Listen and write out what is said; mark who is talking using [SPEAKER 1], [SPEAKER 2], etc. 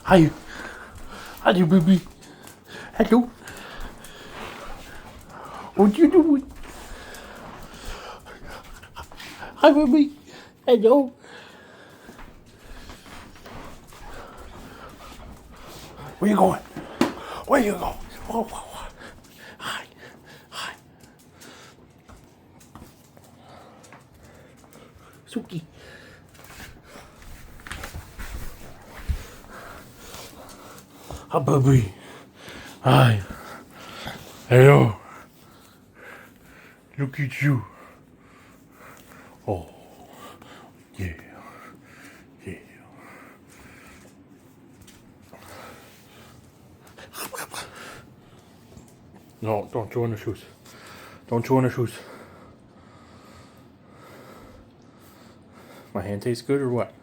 [SPEAKER 1] Hi. Hi, baby. Hello. What you doing? Hi, baby. Hello. Where you going? Where you going? Whoa, whoa, whoa. Hi. Hi. Suki. Hi, baby. Hi. Hello. Look at you. Oh. Yeah. Yeah. No, don't throw in the shoes. Don't throw in the shoes. My hand tastes good or what?